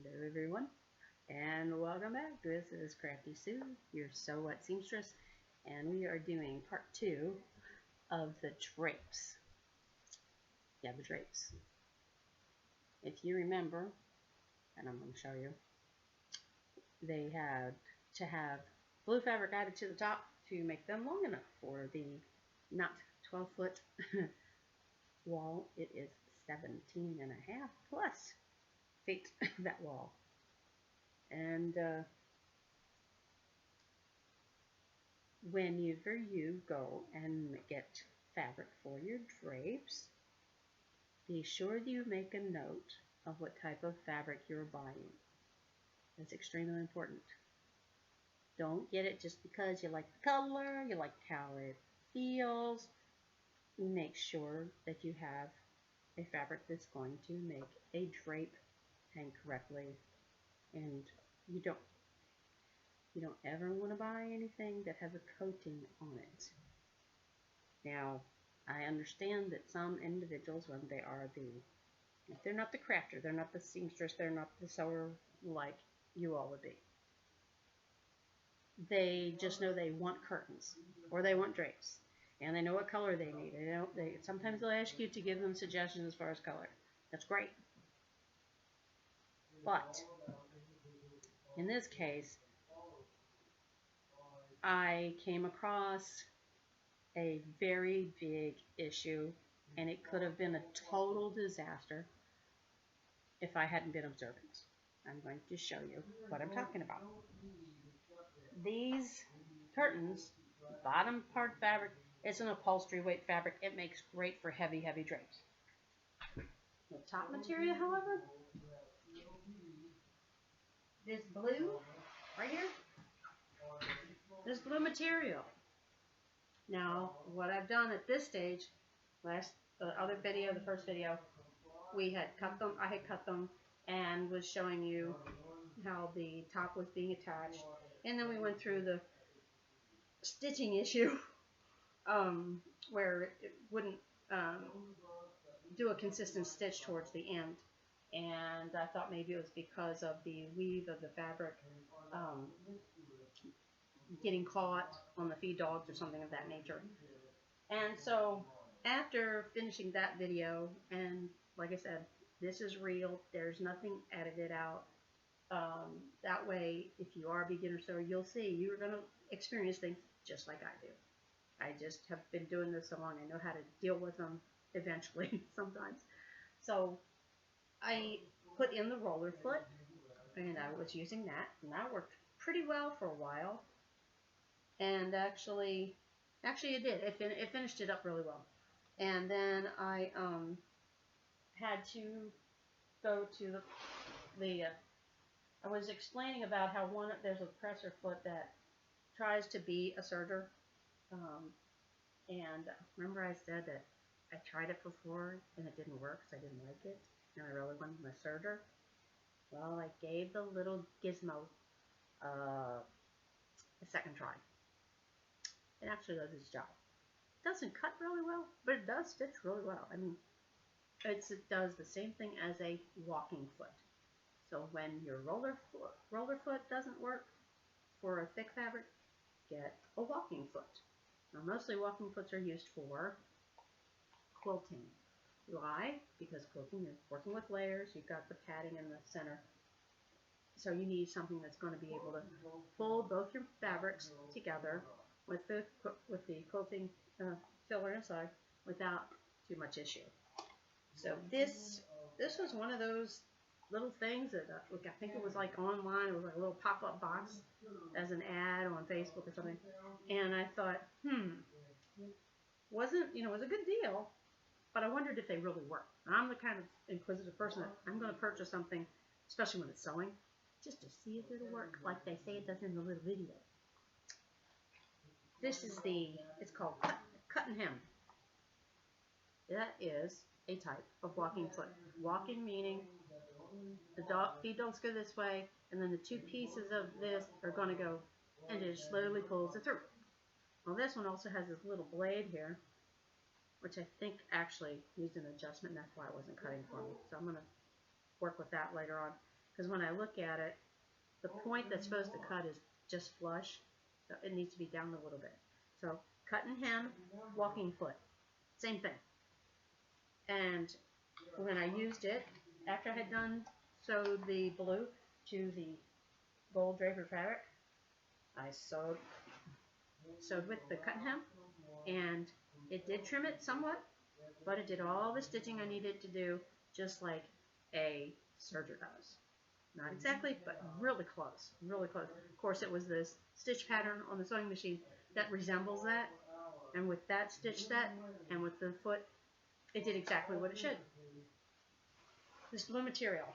Hello everyone, and welcome back. This is Crafty Sue, your Sew What seamstress, and we are doing part 2 of the drapes. Yeah, the drapes. If you remember, and I'm going to show you, they had to have blue fabric added to the top to make them long enough for the not 12-foot wall. It is 17.5 plus feet, that wall. And whenever you go and get fabric for your drapes, be sure you make a note of what type of fabric you're buying. That's extremely important. Don't get it just because you like the color, you like how it feels. Make sure that you have a fabric that's going to make a drape hang correctly, and you don't ever want to buy anything that has a coating on it. Now, I understand that some individuals, when they are if they're not the crafter, they're not the seamstress, they're not the sewer like you all would be. They just know they want curtains or they want drapes, and they know what color they need. Sometimes they'll ask you to give them suggestions as far as color. That's great. But in this case, I came across a very big issue, and it could have been a total disaster if I hadn't been observant. I'm going to show you what I'm talking about. These curtains, bottom part fabric, is an upholstery weight fabric. It makes great for heavy drapes. The top material, however, this blue right here, this blue material. Now, what I've done at this stage, the first video, we had cut them. I had cut them and was showing you how the top was being attached, and then we went through the stitching issue, where it wouldn't do a consistent stitch towards the end, and I thought maybe it was because of the weave of the fabric getting caught on the feed dogs or something of that nature. And so after finishing that video, and like I said, this is real, there's nothing edited out. That way, if you are a beginner sewer, you'll see you're going to experience things just like I do. I just have been doing this so long, I know how to deal with them eventually sometimes. So I put in the roller foot, and I was using that, and that worked pretty well for a while. And actually it did. It finished it up really well. And then I had to go to I was explaining about how there's a presser foot that tries to be a serger. And remember I said that I tried it before and it didn't work because I didn't like it, and I really wanted my serger. Well, I gave the little gizmo a second try. It actually does its job. It doesn't cut really well, but it does stitch really well. I mean, it does the same thing as a walking foot. So when your roller foot doesn't work for a thick fabric, get a walking foot. Now, mostly walking foots are used for quilting. Why? Because quilting is working with layers. You've got the padding in the center. So you need something that's going to be able to pull both your fabrics together with the quilting filler inside without too much issue. So this was one of those little things that I think it was like online. It was like a little pop-up box as an ad on Facebook or something. And I thought, it was a good deal, but I wondered if they really work. And I'm the kind of inquisitive person that I'm going to purchase something, especially when it's sewing, just to see if it'll work like they say it does in the little video. This is it's called cut and hem. That is a type of walking foot. Walking meaning the feet don't go this way, and then the two pieces of this are going to go, and it just slowly pulls it through. Well, this one also has this little blade here, which I think actually needs an adjustment, and that's why it wasn't cutting for me. So I'm going to work with that later on, because when I look at it, the point that's supposed to cut is just flush, so it needs to be down a little bit. So cut and hem, walking foot, same thing. And when I used it, after I had sewed the blue to the gold draper fabric, I sewed with the cut and hem, and it did trim it somewhat, but it did all the stitching I needed to do, just like a serger does. Not exactly, but really close, really close. Of course, it was this stitch pattern on the sewing machine that resembles that, and with that stitch set, and with the foot, it did exactly what it should. This blue material,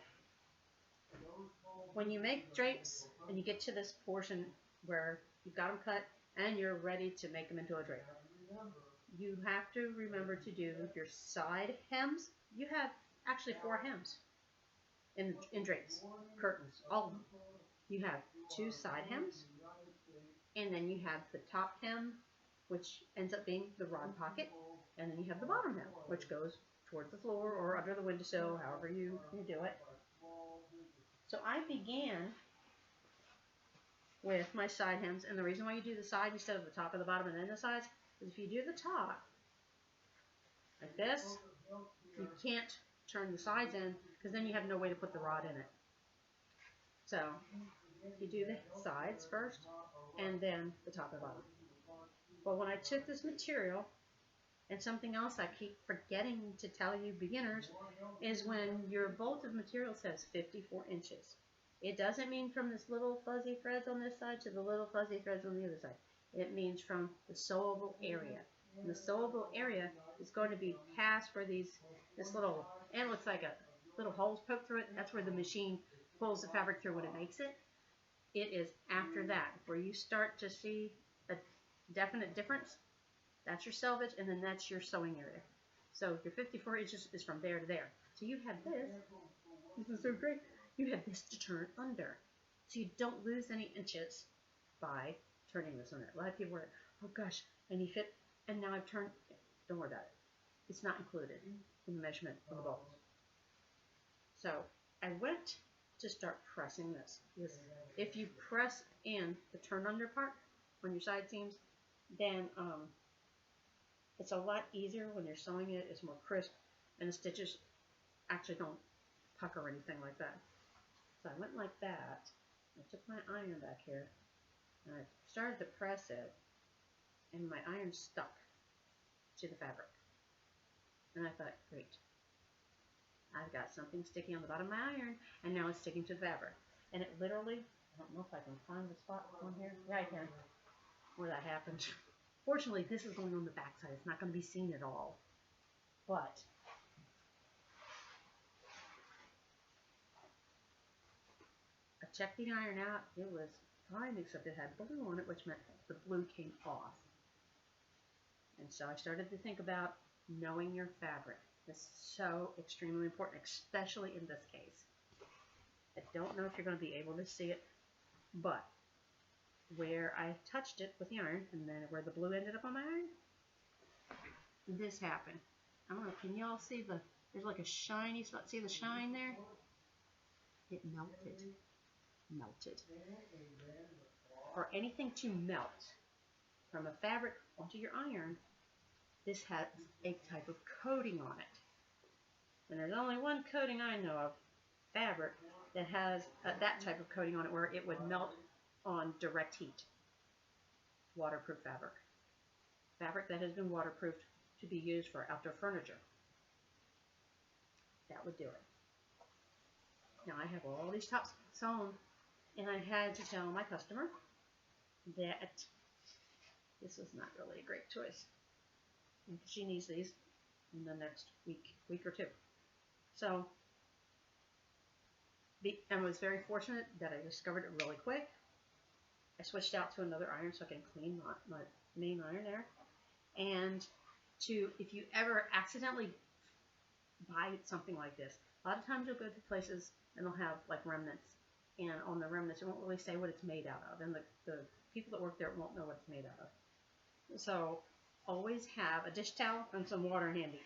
when you make drapes and you get to this portion where you've got them cut and you're ready to make them into a drape, you have to remember to do your side hems. You have actually 4 hems in drapes, curtains, all of them. You have 2 side hems, and then you have the top hem, which ends up being the rod pocket, and then you have the bottom hem, which goes towards the floor or under the windowsill, however you do it. So I began with my side hems, and the reason why you do the side instead of the top or the bottom and then the sides is if you do the top like this, you can't turn the sides in because then you have no way to put the rod in it. So you do the sides first and then the top and bottom. But when I took this material, and something else I keep forgetting to tell you beginners, is when your bolt of material says 54 inches. It doesn't mean from this little fuzzy threads on this side to the little fuzzy threads on the other side. It means from the sewable area. And the sewable area is going to be past where this little, and it looks like a little holes poked through it. That's where the machine pulls the fabric through when it makes it. It is after that where you start to see a definite difference. That's your selvage, and then that's your sewing area. So your 54 inches is from there to there. So you have this. This is so great. You have this to turn under. So you don't lose any inches by turning this under. A lot of people are like, oh gosh, I need fit, and now I've turned. Don't worry about it. It's not included in the measurement of the bolts. So I went to start pressing this. If you press in the turn under part on your side seams, then it's a lot easier when you're sewing it. It's more crisp, and the stitches actually don't pucker or anything like that. So I went like that. I took my iron back here, and I started to press it, and my iron stuck to the fabric. And I thought, great. I've got something sticking on the bottom of my iron, and now it's sticking to the fabric. And it literally, I don't know if I can find the spot on here. Yeah, I can. Where that happened. Fortunately, this is going on the back side. It's not going to be seen at all. But I checked the iron out. It was fine, except it had blue on it, which meant the blue came off. And so I started to think about knowing your fabric. It's so extremely important, especially in this case. I don't know if you're going to be able to see it, but where I touched it with the iron, and then where the blue ended up on my iron, this happened. I don't know, can y'all see there's like a shiny spot, see the shine there? It melted. Melted. For anything to melt from a fabric onto your iron, this has a type of coating on it. And there's only one coating I know of, fabric, that has that type of coating on it where it would melt on direct heat. Waterproof fabric. Fabric that has been waterproofed to be used for outdoor furniture. That would do it. Now I have all these tops sewn, and I had to tell my customer that this was not really a great choice. She needs these in the next week or two. So I was very fortunate that I discovered it really quick. I switched out to another iron so I can clean my main iron there. And if you ever accidentally buy something like this, a lot of times you'll go to places and they'll have like remnants. And on the remnants, it won't really say what it's made out of. And the people that work there won't know what it's made out of. So always have a dish towel and some water handy.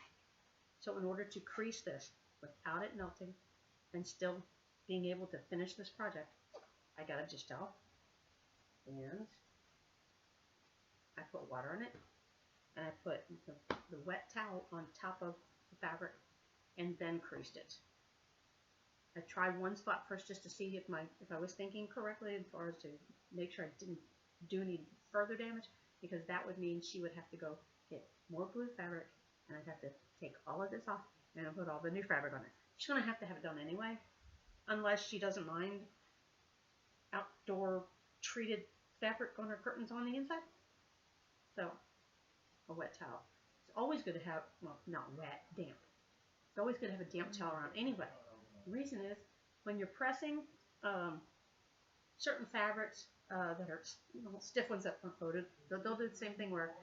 So in order to crease this without it melting and still being able to finish this project, I got a dish towel, and I put water on it, and I put the wet towel on top of the fabric, and then creased it. I tried one spot first just to see if I was thinking correctly as far as to make sure I didn't do any further damage, because that would mean she would have to go get more blue fabric, and I'd have to take all of this off and put all the new fabric on it. She's going to have it done anyway, unless she doesn't mind outdoor treated fabric on her curtains on the inside. So, a wet towel. It's always good to have, well, not wet, damp. It's always good to have a damp towel around anyway. The reason is, when you're pressing certain fabrics that are stiff ones that aren't coated, they'll do the same thing where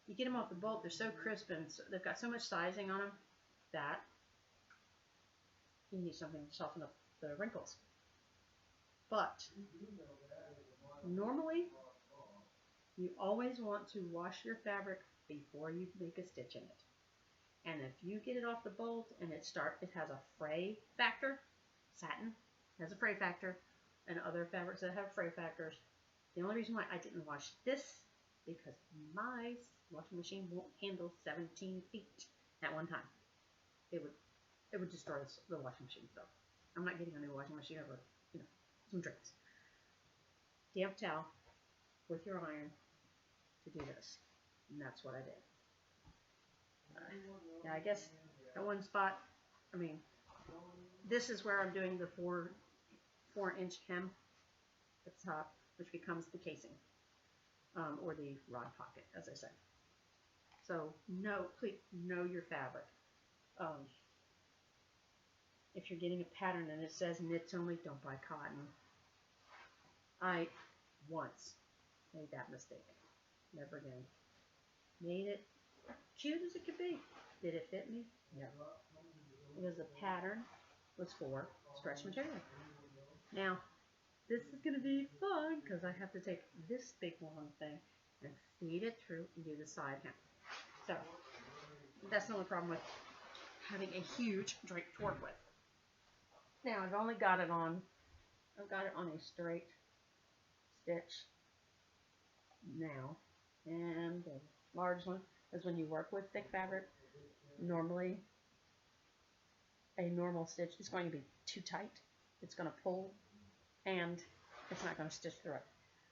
you get them off the bolt, they're so crisp and they've got so much sizing on them that you need something to soften up the wrinkles. But normally, you always want to wash your fabric before you make a stitch in it. And if you get it off the bolt and it has a fray factor, satin has a fray factor, and other fabrics that have fray factors. The only reason why I didn't wash this, because my washing machine won't handle 17 feet at one time. It would destroy the washing machine. So I'm not getting a new washing machine over, some drapes. Damp towel with your iron to do this, and that's what I did. Yeah, I guess at one spot, this is where I'm doing the 4-inch hem at the top, which becomes the casing, or the rod pocket, as I said. So please know your fabric. If you're getting a pattern and it says knits only, don't buy cotton. I once made that mistake. Never again. Made it cute as it could be. Did it fit me? No. Because the pattern was for stretch material. Now, this is going to be fun because I have to take this big long thing and feed it through and do the side hem. So, that's the only problem with having a huge drape to work with. Now, I've only got it on a straight stitch now, and the large one is when you work with thick fabric. Normally, a normal stitch is going to be too tight. It's going to pull, and it's not going to stitch through it.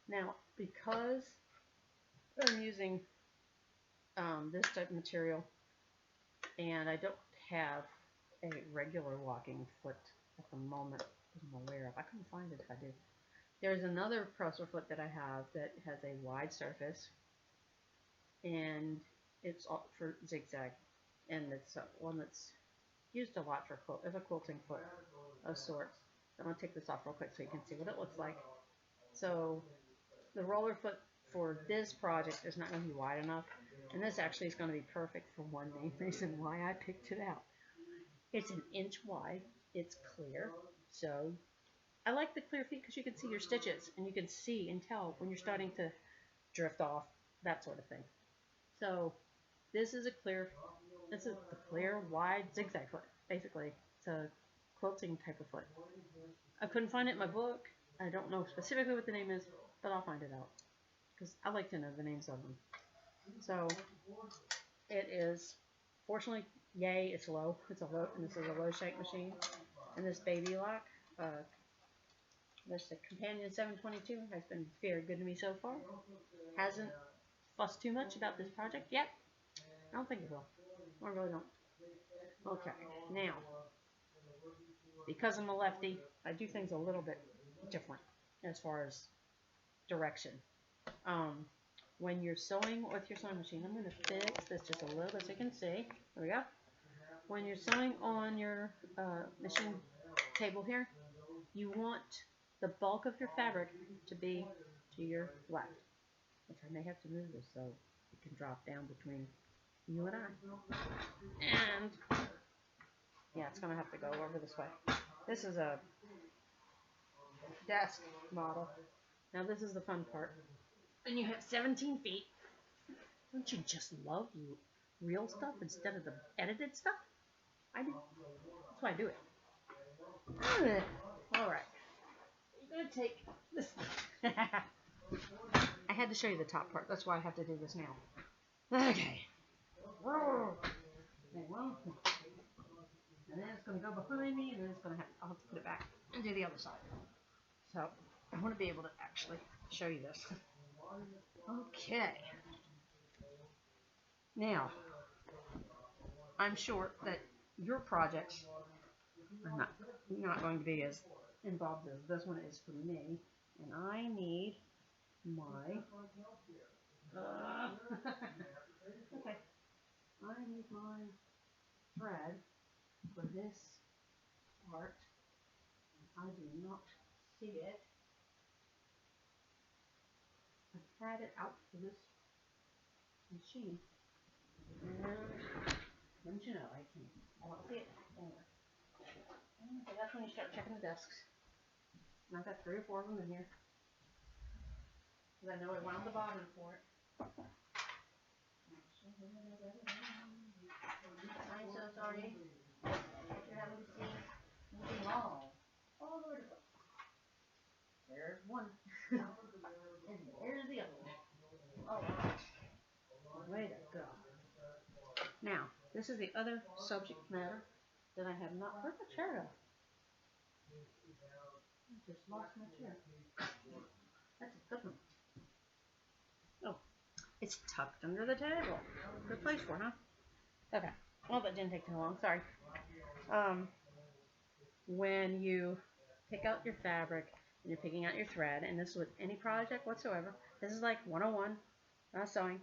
Now, because I'm using this type of material, and I don't have a regular walking foot at the moment I'm aware of. I couldn't find it if I did. There's another presser foot that I have that has a wide surface, and it's all for zigzag, and it's one that's used a lot for as a quilting foot of sorts. I'm going to take this off real quick so you can see what it looks like. So the roller foot for this project is not going to be wide enough, and this actually is going to be perfect for one main reason why I picked it out. It's 1 inch wide, it's clear, so I like the clear feet because you can see your stitches, and you can see and tell when you're starting to drift off, that sort of thing. So this is the clear, wide zigzag foot, basically. It's a quilting type of foot. I couldn't find it in my book. I don't know specifically what the name is, but I'll find it out, because I like to know the names of them. So it is, fortunately, yay, it's low. It's a low, and this is a low shake machine. And this baby lock, this Companion 722 has been very good to me so far. Hasn't fussed too much about this project yet. I don't think it will. I really don't. Okay, now, because I'm a lefty, I do things a little bit different as far as direction. When you're sewing with your sewing machine, I'm going to fix this just a little bit so you can see. There we go. When you're sewing on your machine table here, you want the bulk of your fabric to be to your left, which I may have to move this so it can drop down between you and I. And yeah, it's going to have to go over this way. This is a desk model. Now this is the fun part. And you have 17 feet. Don't you just love real stuff instead of the edited stuff? I do. That's why I do it. All right. I'm going to take this. I had to show you the top part. That's why I have to do this now. Okay. Okay, well, and then it's going to go behind me, and then I'll have to put it back and do the other side. So I want to be able to actually show you this. Okay. Now, I'm sure that your projects are not going to be as involved as this one is for me, and I need my okay. I need my thread for this part. I do not see it. I've had it out for this machine, and don't you know, I don't see it anywhere. So that's when you start checking the desks. And I've got 3 or 4 of them in here, because I know I wound the bottom for it. I'm so sorry that you're having to see moving all over the place. There's one, and there's the other one. All right, way to go. Now, this is the other subject matter that I have not heard the chair of. I just lost my chair. That's a good one. Oh, it's tucked under the table. Good place for it, huh? Okay. Well, that didn't take too long. Sorry. When you pick out your fabric and you're picking out your thread, and this is with any project whatsoever, this is like 101 sewing.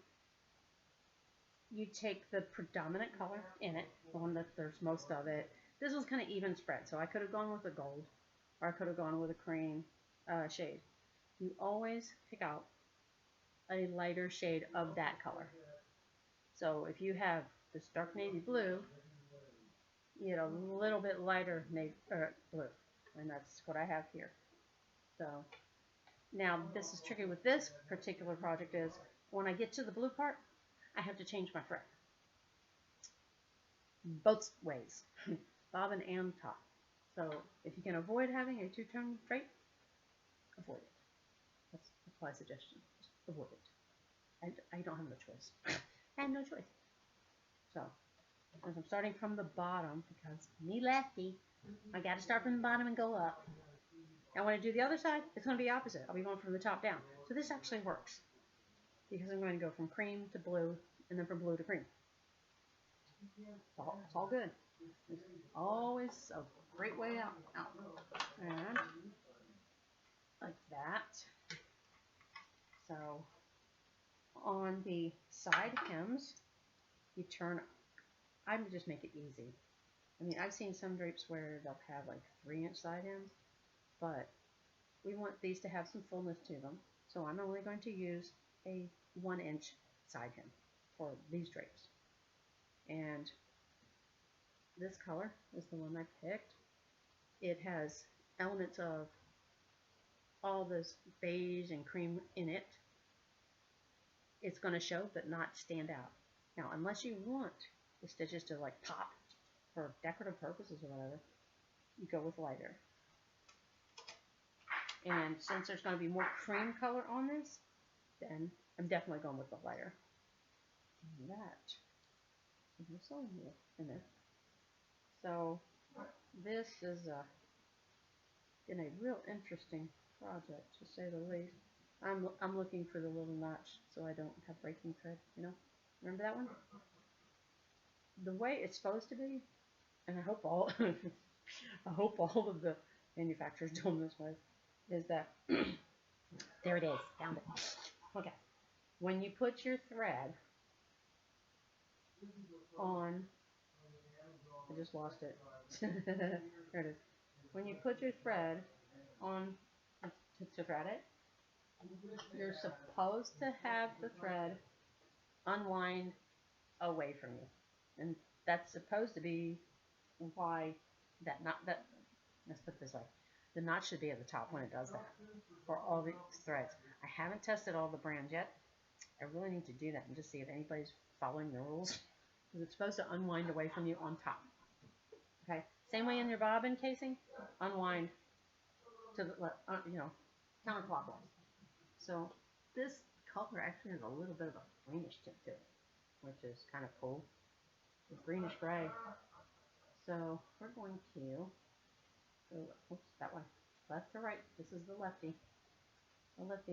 You take the predominant color in it, the one that there's most of it. This was kind of even spread, so I could have gone with a gold, or I could have gone with a cream shade. You always pick out a lighter shade of that color. So if you have this dark navy blue, you get a little bit lighter navy blue, and that's what I have here. So now this is tricky with this particular project is when I get to the blue part, I have to change my thread both ways, bobbin and top. So if you can avoid having a 2-tone drape, avoid it. That's my suggestion. Just avoid it. I don't have no choice. I have no choice. So as I'm starting from the bottom, because me lefty, I got to start from the bottom and go up. Now when I do the other side, it's going to be opposite. I'll be going from the top down. So this actually works, because I'm going to go from cream to blue, and then from blue to cream. It's all good. It's always a great way out. And like that. So on the side hems, you turn. I would just make it easy. I mean, I've seen some drapes where they'll have like 3-inch side hems, but we want these to have some fullness to them. So I'm only going to use a 1-inch side hem for these drapes. And this color is the one I picked. It has elements of all this beige and cream in it. It's going to show but not stand out. Now, unless you want the stitches to like pop for decorative purposes or whatever, you go with lighter. And since there's going to be more cream color on this, then I'm definitely going with the lighter. And that is the sewing wheel in there. So this is been a real interesting project, to say the least. I'm looking for the little notch so I don't have breaking thread, you know? Remember that one? The way it's supposed to be, and I hope all of the manufacturers do them this way, is that there it is, found it. Okay. When you put your thread on, I just lost it. There it is. When you put your thread on to thread it, you're supposed to have the thread unwind away from you. And that's supposed to be why let's put it this way. The knot should be at the top when it does that for all the threads. I haven't tested all the brands yet. I really need to do that and just see if anybody's following the rules. Because it's supposed to unwind away from you on top. Okay, same way in your bobbin casing, unwind to the counterclockwise. So this color actually has a little bit of a greenish tint to it, which is kind of cool. It's greenish gray. So we're going to go, oops, that way, left to right. This is the lefty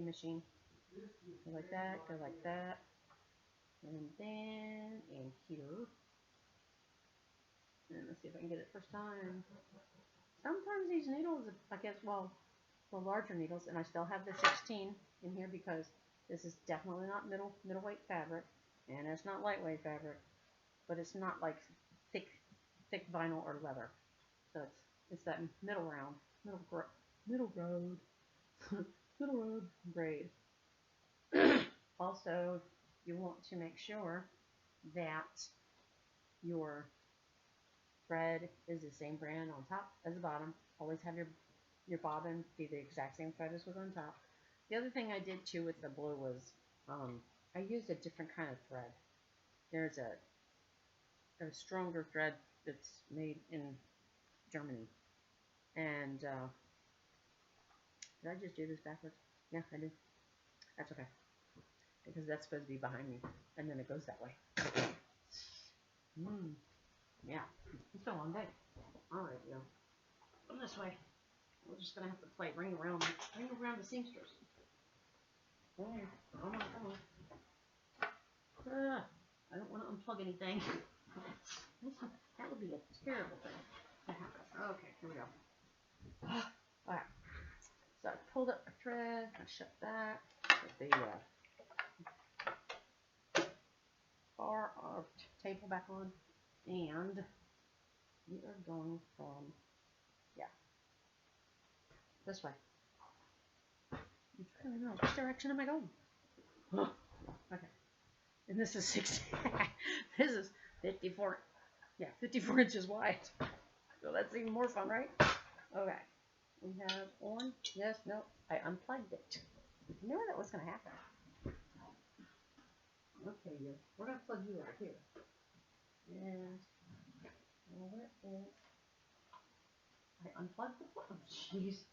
machine. Go like that, go like that, and then in here. And let's see if I can get it first time. Sometimes these needles, I guess, well, the larger needles, and I still have the 16 in here because this is definitely not middleweight fabric, and it's not lightweight fabric, but it's not like thick vinyl or leather. So it's that middle road grade. Also, you want to make sure that your thread is the same brand on top as the bottom. Always have your bobbin be the exact same thread as was on top. The other thing I did too with the blue was I used a different kind of thread. There's a stronger thread that's made in Germany. And did I just do this backwards? Yeah, I did. That's okay. Because that's supposed to be behind me. And then it goes that way. Yeah. It's been a long day. Alright, yo. Come this way. We're just gonna have to play ring around the seamstress. Come on. I don't want to unplug anything. That would be a terrible thing to happen. Okay, here we go. Alright. So I pulled up my thread. I shut that. Put the bar or table back on. And we are going from, this way. I don't know, which direction am I going? Okay. And this is 60. This is 54. Yeah, 54 inches wide. So that's even more fun, right? Okay. We have on. Yes, no. I unplugged it. I knew that was going to happen. Okay, we're going to plug you over here. And where is... I unplugged the plug. Oh, jeez.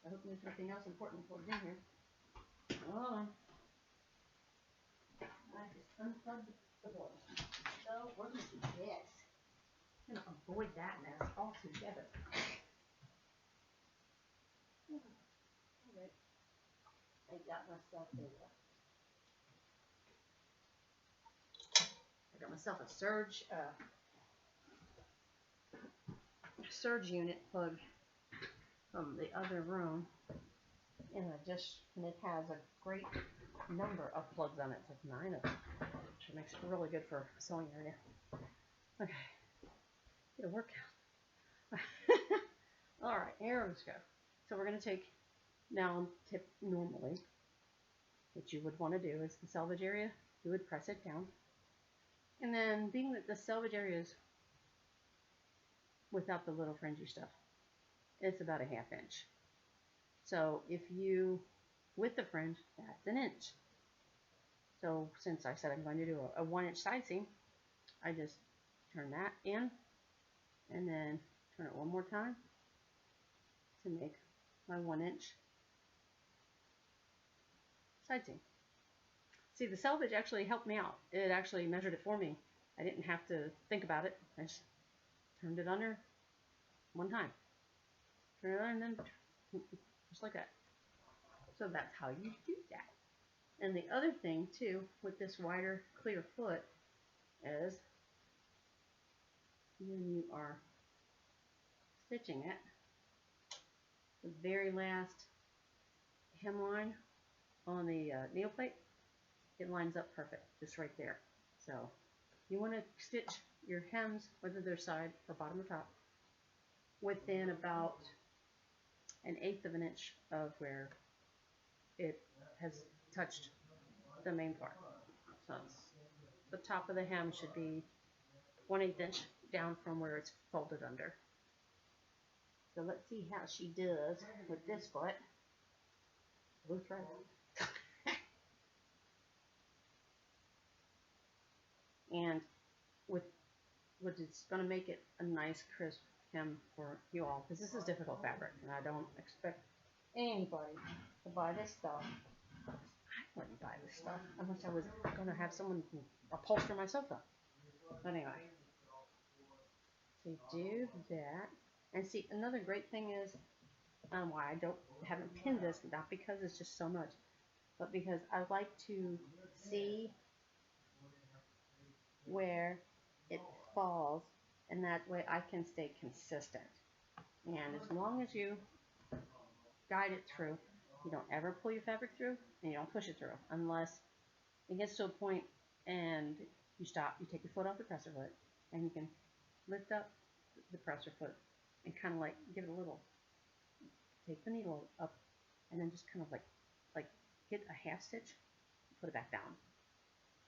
I hope there's nothing else important plugged in here. Hold on. I just unplugged the board. So we're going to do this. I'm going to avoid that mess altogether. Alright. I got myself a surge unit plug from the other room, and it has a great number of plugs on it. It's like 9 of them, which makes it really good for a sewing area. Okay, get a workout. All right, here we go. So we're going to take now tip normally. What you would want to do is the selvage area, you would press it down, and then being that the selvage area is without the little fringy stuff, it's about a 1/2 inch. So if you, with the fringe, that's 1 inch. So since I said I'm going to do a 1 inch side seam, I just turn that in and then turn it one more time to make my 1 inch side seam. See, the selvage actually helped me out. It actually measured it for me. I didn't have to think about it. I just turned it under one time. Turn it on and then just like that. So that's how you do that. And the other thing too, with this wider clear foot, is when you are stitching it, the very last hemline on the needle plate, it lines up perfect, just right there. So you want to stitch your hems, whether they're side or bottom or top, within about 1/8 of an inch of where it has touched the main part. So the top of the hem should be 1/8 inch down from where it's folded under. So let's see how she does with this foot. Blue thread. And with which is going to make it a nice crisp hem for you all, because this is difficult fabric, and I don't expect anybody to buy this stuff. I wouldn't buy this stuff unless I was going to have someone upholster my sofa. But anyway, so you do that. And see, another great thing is why I haven't pinned this, not because it's just so much, but because I like to see where it falls, and that way I can stay consistent. And as long as you guide it through, you don't ever pull your fabric through, and you don't push it through, unless it gets to a point and you stop, you take your foot off the presser foot, and you can lift up the presser foot and kind of like give it a little, take the needle up, and then just kind of like get a half stitch, put it back down.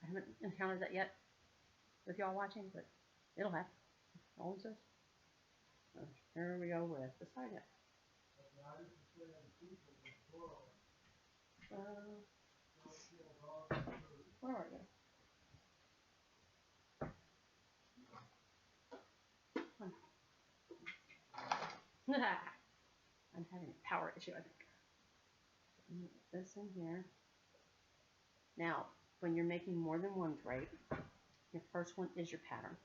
I haven't encountered that yet with y'all watching, but it'll happen. All it says. So here we go with the side hip. Where are you? I'm having a power issue, I think. Put this in here. Now, when you're making more than one drape, your first one is your pattern.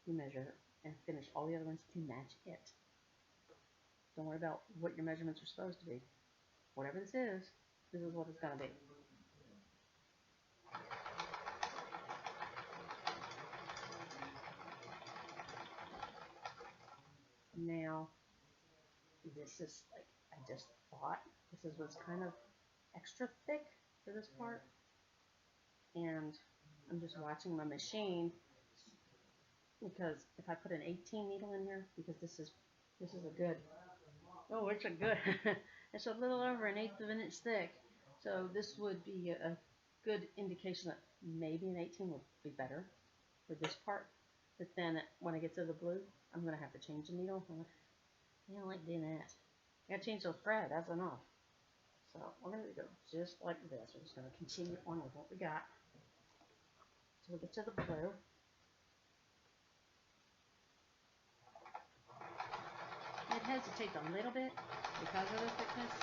You measure and finish all the other ones to match it. Don't worry about what your measurements are supposed to be. Whatever this is what it's going to be. Now, this is like, I just thought, this is what's kind of extra thick for this part. And I'm just watching my machine, because if I put an 18 needle in here, because this is a good, oh, it's a good, it's a little over 1/8 of an inch thick. So this would be a good indication that maybe an 18 would be better for this part. But then when I get to the blue, I'm going to have to change the needle. I don't like doing that. I got to change those thread, that's enough. So we're going to go just like this. We're just going to continue on with what we got. So we get to the blue. It hesitates a little bit because of the thickness.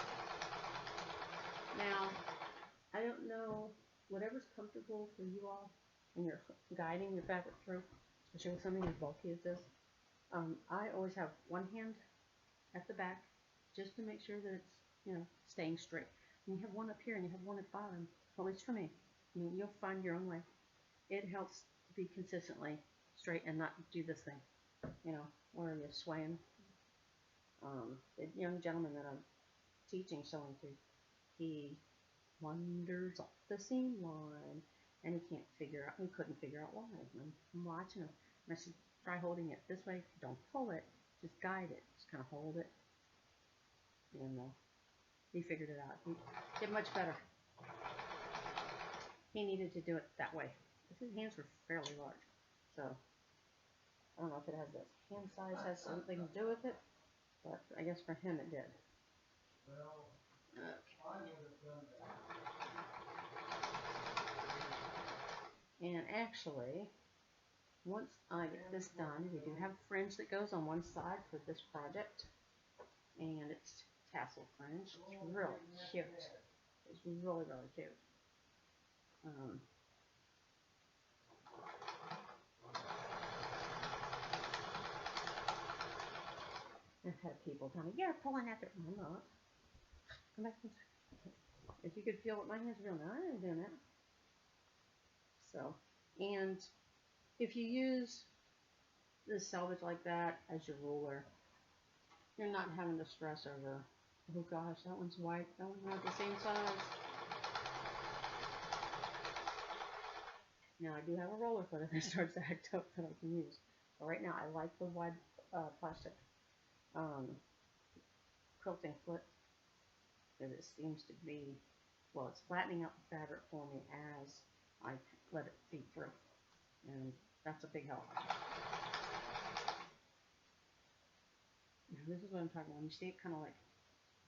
Now, I don't know, whatever's comfortable for you all when you're guiding your fabric through, especially with something as bulky as this. I always have one hand at the back just to make sure that it's, you know, staying straight. And you have one up here and you have one at the bottom, at least for me. I mean, you'll find your own way. It helps to be consistently straight and not do this thing, you know, where you're swaying. The young gentleman that I'm teaching sewing to, he wanders off the seam line, and he couldn't figure out why. And I'm watching him, and I said, try holding it this way, don't pull it, just guide it, just kind of hold it. And he figured it out. He did much better. He needed to do it that way. His hands were fairly large, so I don't know if it has this hand size has something to do with it, but I guess for him it did. Okay. And actually, once I get this done, we do have fringe that goes on one side for this project, and it's Tassel Fringe. It's really cute. It's really, really cute. I've had people tell me, you're pulling at it. I'm not. Come back. If you could feel what my hands are doing, I ain't doing that. So, and if you use this selvage like that as your ruler, you're not having to stress over, oh gosh, that one's white, that one's not the same size. Now I do have a roller foot if it starts to act up that I can use. But right now I like the wide plastic quilting foot, because it seems to be, well, it's flattening out the fabric for me as I let it feed through, and that's a big help. Now this is what I'm talking about. When you see it kind of like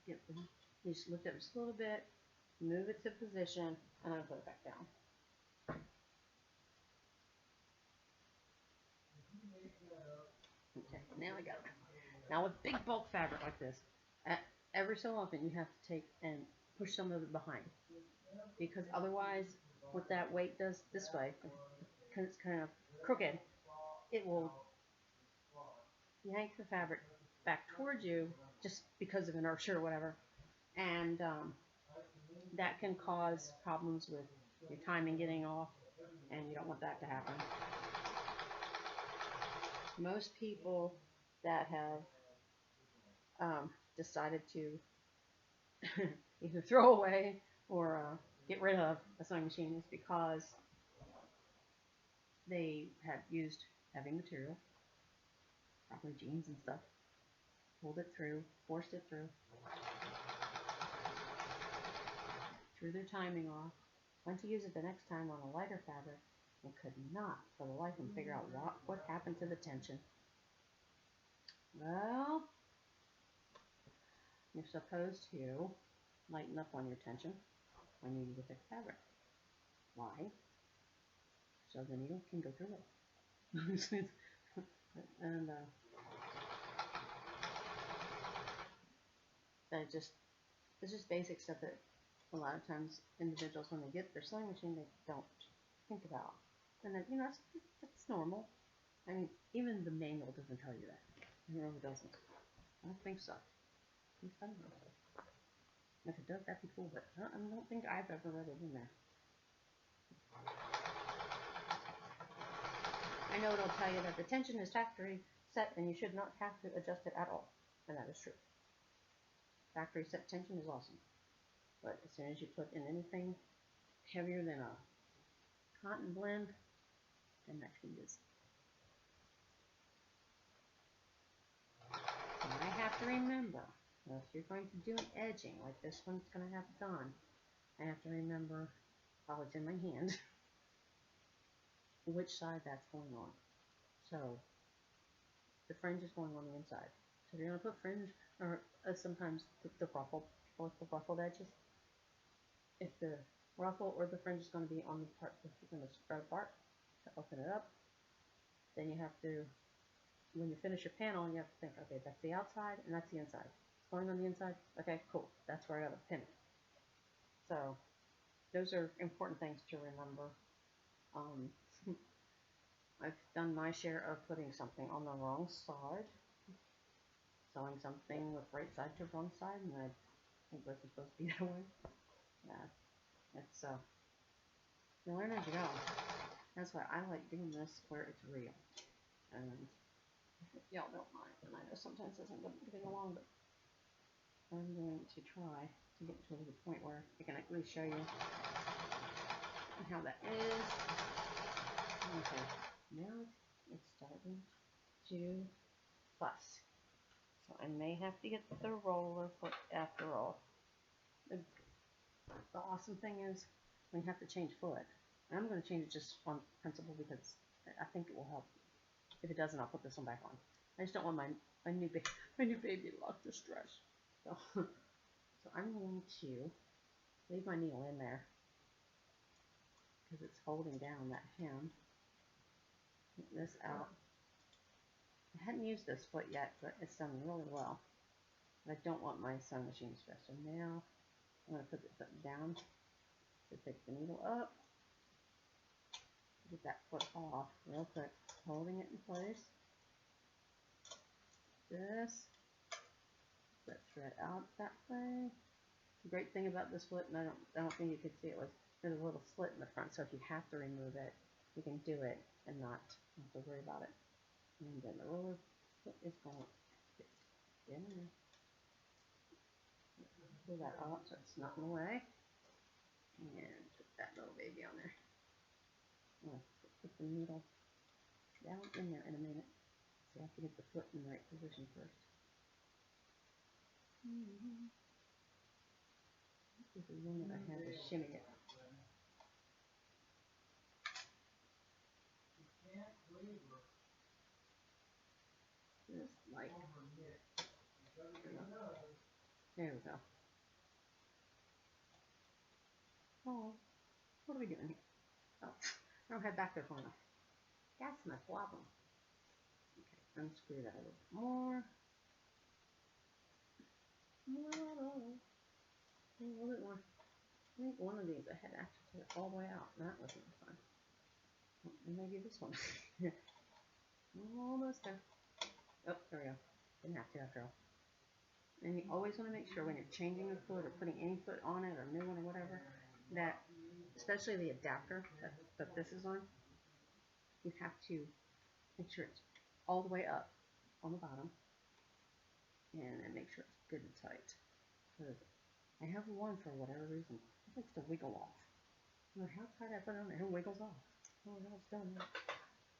get, you just lift it just a little bit, move it to position, and then put it back down. Okay, now I got it. Now with big bulk fabric like this, every so often you have to take and push some of it behind, because otherwise what that weight does this way, because it's kind of crooked, it will yank the fabric back towards you just because of inertia or whatever, and that can cause problems with your timing getting off, and you don't want that to happen. Most people that have decided to either throw away or get rid of a sewing machine is because they had used heavy material, probably jeans and stuff, pulled it through, forced it through, threw their timing off, went to use it the next time on a lighter fabric, and could not for the life of them figure out what happened to the tension. Well, you're supposed to lighten up on your tension when you use a thick fabric. Why? So the needle can go through it. And it's just basic stuff that a lot of times individuals, when they get their sewing machine, they don't think about. And then, that's normal. I mean, even the manual doesn't tell you that. It really doesn't. I don't think so. At least I don't know. If it does, that'd be cool, but I don't think I've ever read it in there. I know it'll tell you that the tension is factory set and you should not have to adjust it at all. And that is true. Factory set tension is awesome. But as soon as you put in anything heavier than a cotton blend, then that changes. And I have to remember, if you're going to do an edging, like this one's going to have done, I have to remember, while it's in my hand, which side that's going on. So, the fringe is going on the inside. So if you're going to put fringe, or sometimes the ruffle, people like the ruffled edges, if the ruffle or the fringe is going to be on the part that you're going to spread apart to open it up, then you have to, when you finish your panel, you have to think, okay, that's the outside and that's the inside. It's going on the inside? Okay, cool. That's where I got to pin it. So, those are important things to remember. I've done my share of putting something on the wrong side, sewing something with right side to wrong side, and I think this is supposed to be that way. Yeah, it's you learn as you go. That's why I like doing this where it's real. And if y'all don't mind, and I know sometimes this isn't getting along, but I'm going to try to get to the point where I can actually show you how that is. Okay, now it's starting to fuss. So I may have to get the roller foot after all. The awesome thing is when you have to change foot, and I'm going to change it just on principle because I think it will help. If it doesn't, I'll put this one back on. I just don't want my new baby lock to stretch. So, so I'm going to leave my needle in there because it's holding down that hem. Get this out. I hadn't used this foot yet, but it's done really well. But I don't want my sewing machine to stretch. So now I'm going to put the foot down. So take the needle up. Get that foot off real quick. Holding it in place. This. That thread out that way. The great thing about this foot, and I don't think you could see it, was there's a little slit in the front, so if you have to remove it, you can do it and not have to worry about it. And then the roller foot is going to fit in there. Pull that up so it's not in the way. And put that little baby on there. I'm going to put the needle down in there in a minute. So you have to get the foot in the right position first. This is one that I had to shimmy it. Just like, there we go. Oh, what are we doing here? Oh, I don't have back there far enough. That's my problem. Okay, unscrew that a little bit more. think one of these I had actually put it all the way out. That wasn't fun. And maybe this one. Almost there. Oh, there we go. Didn't have to after all. And you always want to make sure when you're changing a foot or putting any foot on it or new one or whatever, that, especially the adapter that this is on, you have to make sure it's all the way up on the bottom and then make sure it's good and tight. Because I have one for whatever reason. It likes to wiggle off. No matter how tight I put it on there, it wiggles off. Oh, no, it's done.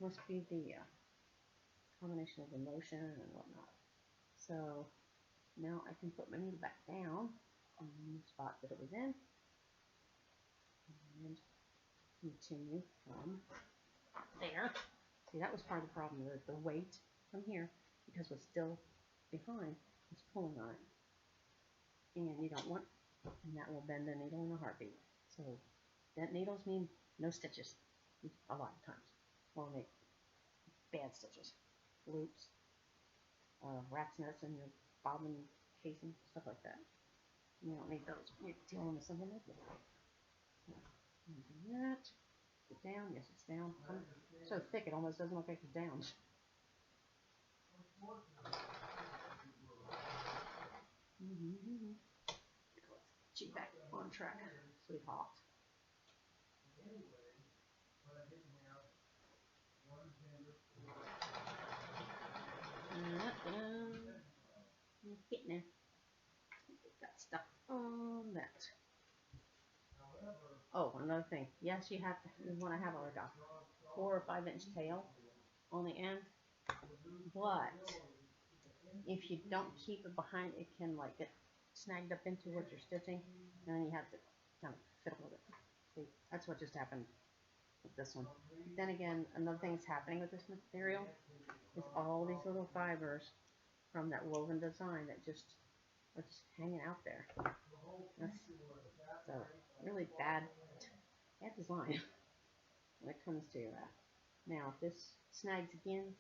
Must be the combination of the motion and whatnot. So now I can put my needle back down in the spot that it was in and continue from there. See, that was part of the problem, the weight from here, because what's still behind is pulling on it. And you don't want, and that will bend the needle in a heartbeat. So bent needles mean no stitches a lot of times. Or make bad stitches, loops, rat's nuts in your bobbin casing, stuff like that. You don't need those when you're dealing with something like that. So, do that. Is it down? Yes, it's down. It's so thick it almost doesn't look like it's down. Let's get back on track, sweetheart. Getting there. Got stuff on that. Oh, another thing. Yes, you want to have like a 4 or 5 inch tail on the end, but if you don't keep it behind, it can like get snagged up into what you're stitching, and then you have to kind of fiddle with it. See, that's what just happened with this one. Then again, another thing that's happening with this material is all these little fibers from that woven design that just are just hanging out there. That's a really bad design when it comes to that. Now, if this snags again,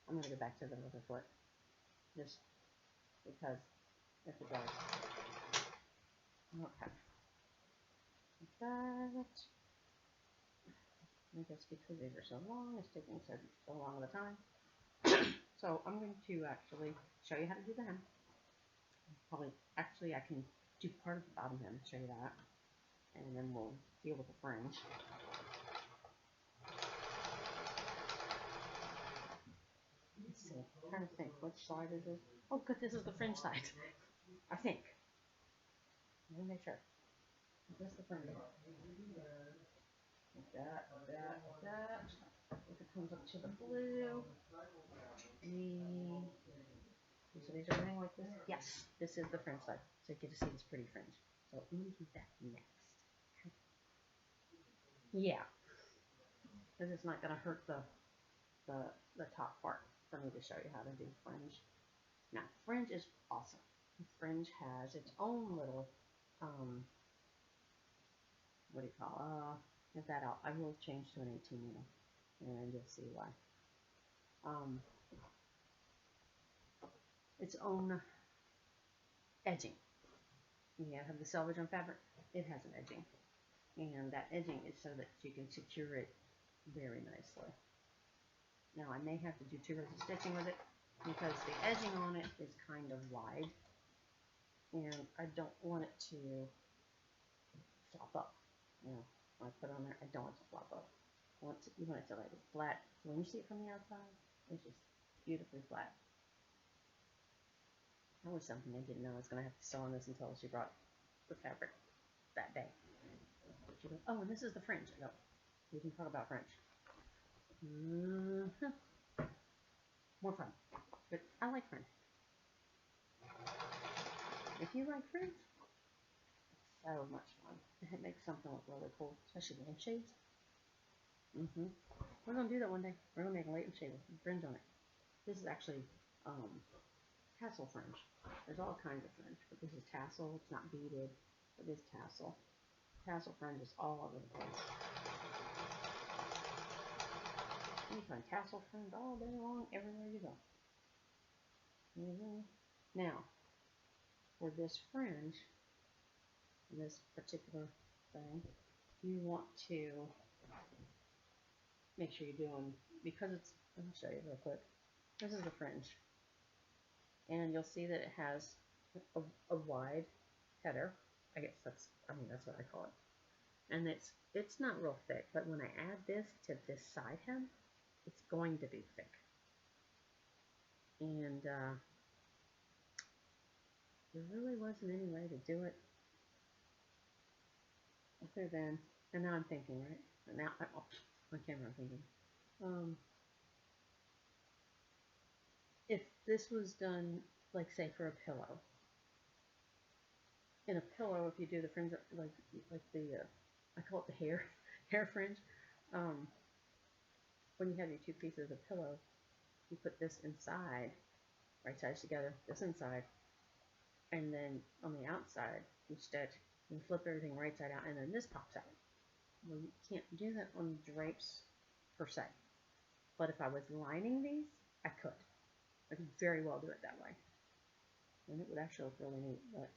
I'm going to go back to the other foot, just because if it does. Okay. Like that. I guess because these are so long, it's taking so long of a time. So I'm going to actually show you how to do the hem. Actually, I can do part of the bottom hem, show you that, and then we'll deal with the fringe. Let's see, I'm trying to think, which side is this? Oh, good, this is the fringe side, I think. Let me make sure. This is the fringe. Like that, like that, like that. If it comes up to the blue, so these are running like this. Yes, this is the fringe side, so you get to see this pretty fringe. So I'm going to do that next. Yeah, because it's not going to hurt the top part for me to show you how to do fringe. Now, fringe is awesome. Fringe has its own little, what do you call it? Get that out. I will change to an 18 needle, and you'll see why. Its own edging. You have the selvage on fabric. It has an edging, and that edging is so that you can secure it very nicely. Now, I may have to do 2 rows of stitching with it because the edging on it is kind of wide, and I don't want it to flop up. You know, when I put it on there, I don't want it to flop up. You want it to like flat. So when you see it from the outside, it's just beautifully flat. That was something I didn't know I was going to have to sew on this until she brought the fabric that day. She goes, oh, and this is the fringe. I go, we can talk about fringe. More fun. But I like fringe. If you like fringe, it's so much fun. It makes something look really cool, especially lampshades. We're going to do that one day. We're going to make a lampshade with fringe on it. This is actually tassel fringe. There's all kinds of fringe, but this is tassel. It's not beaded, but it's tassel. Tassel fringe is all over the place. You can find tassel fringe all day long, everywhere you go. Now, for this fringe, this particular thing, you want to make sure you're doing, because it's, let me show you real quick. This is the fringe. And you'll see that it has a wide header. I guess that's what I call it. And it's not real thick, but when I add this to this side hem, it's going to be thick. And there really wasn't any way to do it other than, and now I'm thinking, right? Now, on camera I'm thinking, if this was done, like say for a pillow, in a pillow, if you do the fringe, like the, I call it the hair fringe, when you have your two pieces of pillow, you put this inside, right sides together, this inside, and then on the outside, you stitch, and flip everything right side out, and then this pops out. Well, you can't do that on drapes, per se. But if I was lining these, I could. I could very well do it that way. And it would actually look really neat, but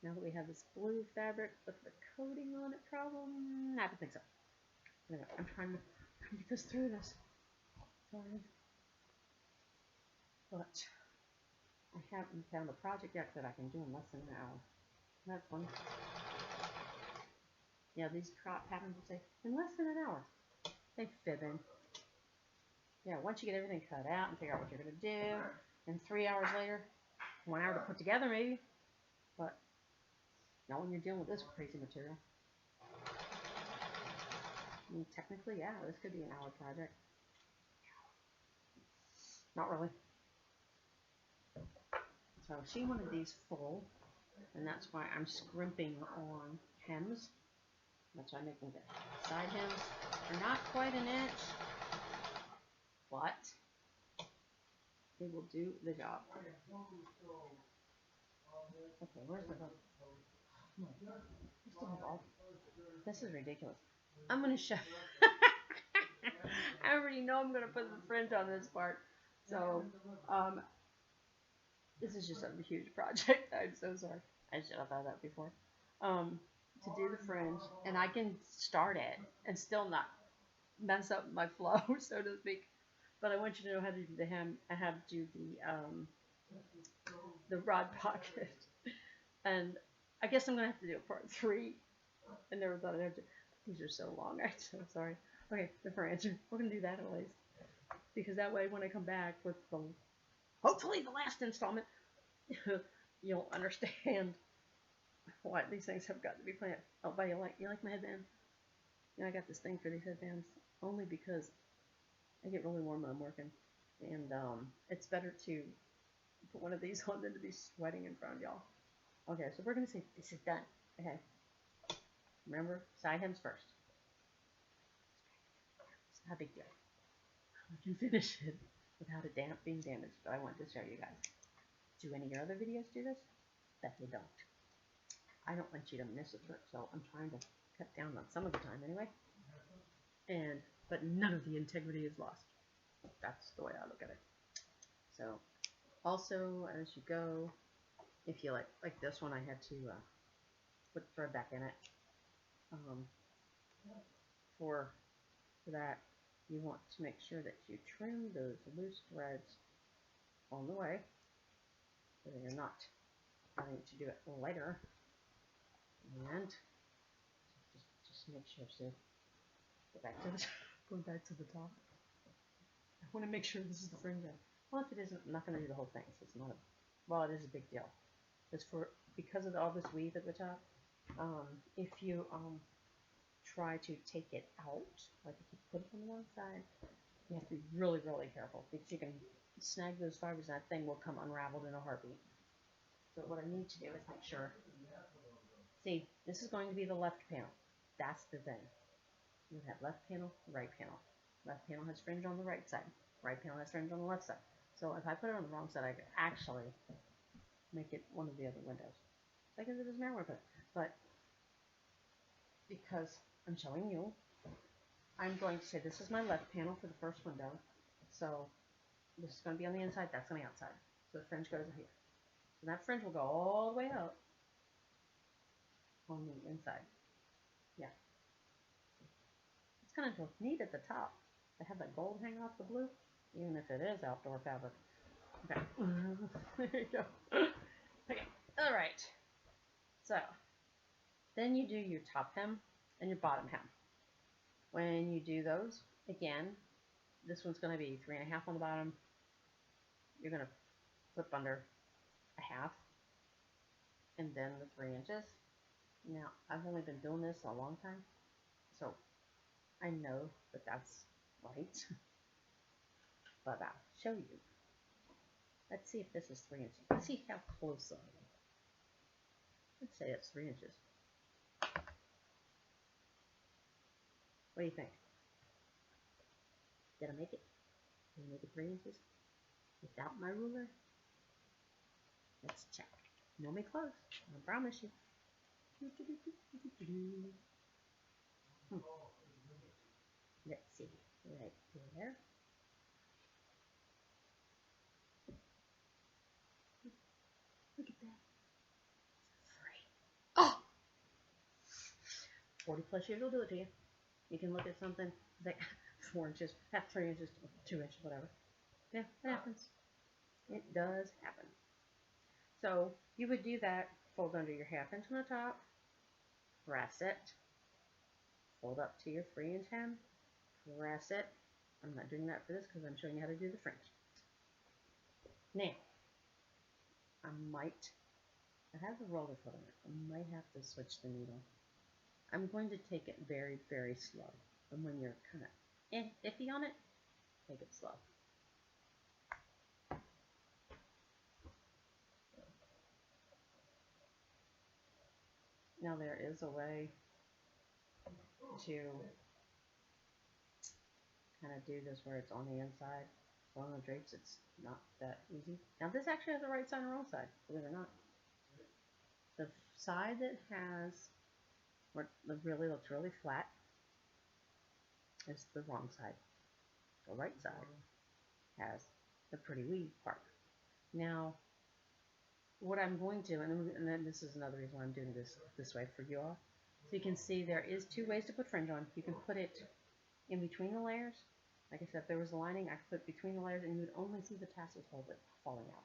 now that we have this blue fabric with the coating on it problem, I don't think so. Anyway, I'm trying to get this through this. Sorry. But I haven't found a project yet that I can do in less than an hour. That's fun. Yeah, these crop patterns will say, in less than an hour. They fibbing. Yeah, once you get everything cut out and figure out what you're going to do, and 3 hours later, 1 hour to put together maybe, but not when you're dealing with this crazy material. I mean, technically, yeah, this could be an hour project. Not really. So she wanted these full, and that's why I'm scrimping on hems. That's why I'm making the side hems are not quite an inch, but they will do the job. Okay, where's the book? This is ridiculous. I'm going to show. I already know I'm going to put the fringe on this part. So, this is just a huge project. I'm so sorry. I should have thought of that before. To do the fringe, and I can start it and still not mess up my flow, so to speak. But I want you to know how to do the hem. I have to do the rod pocket, and I guess I'm gonna have to do a part 3. I never thought I'd have to. These are so long. I'm so sorry. Okay, the fringe. We're gonna do that at least, because that way when I come back with the hopefully the last installment, you'll understand why these things have got to be planned. Oh, but you like my headband? You know, I got this thing for these headbands only because I get really warm when I'm working, and it's better to put one of these on than to be sweating in front of y'all. Okay, so we're gonna say this is done. Okay, remember, side hems first. It's not a big deal. I can finish it without it being damaged, but I want to show you guys. Do any of your other videos do this? That they don't. I don't want you to miss a trick, so I'm trying to cut down on some of the time anyway. But none of the integrity is lost. That's the way I look at it. So, also as you go, if you like this one, I had to put thread back in it. For that, you want to make sure that you trim those loose threads on the way, so that you're not having to do it later. And just make sure to go back to the going back to the top. I want to make sure this is the fringe end. Well, if it isn't, I'm not going to do the whole thing. So it's not a, well, it is a big deal. It's because of all this weave at the top. If you try to take it out, like if you put it on the wrong side, you have to be really, really careful, because you can snag those fibers and that thing will come unraveled in a heartbeat. So what I need to do is make sure. See, this is going to be the left panel. That's the thing. You have left panel, right panel. Left panel has fringe on the right side. Right panel has fringe on the left side. So if I put it on the wrong side, I could actually make it one of the other windows. Like it doesn't matter where I put it. But because I'm showing you, I'm going to say this is my left panel for the first window. So this is going to be on the inside, that's on the outside. So the fringe goes here. So that fringe will go all the way up on the inside. Yeah. It's kind of neat at the top. They have that gold hanging off the blue, even if it is outdoor fabric. Okay. There you go. Okay. All right. So then you do your top hem and your bottom hem. When you do those, again, this one's going to be 3.5 on the bottom. You're going to flip under a half and then the 3 inches. Now, I've only been doing this a long time, so I know that that's right, but I'll show you. Let's see if this is 3 inches. Let's see how close I am. Let's say it's 3 inches. What do you think? Did I make it? Did I make it 3 inches? Without my ruler? Let's check. No me close. I promise you. Let's see. Right there. Look at that. 3. Oh! 40 plus years will do it to you. You can look at something like 4 inches, half 3 inches, 2 inches, whatever. Yeah, it happens. It does happen. So you would do that, fold under your 1/2 inch on the top, press it, fold up to your 3-inch hem, press it. I'm not doing that for this because I'm showing you how to do the fringe. Now, I have the roller foot on it. I might have to switch the needle. I'm going to take it very, very slow. And when you're kind of iffy on it, take it slow. Now there is a way to kind of do this where it's on the inside. So on the drapes, it's not that easy. Now this actually has a right side and wrong side, believe it or not. The side that has what really looks really flat is the wrong side. The right side has the pretty weave part. Now, what I'm going to, and then this is another reason why I'm doing this way for you all. So you can see there is 2 ways to put fringe on. You can put it in between the layers. Like I said, if there was a lining, I could put it between the layers and you would only see the tassels falling out.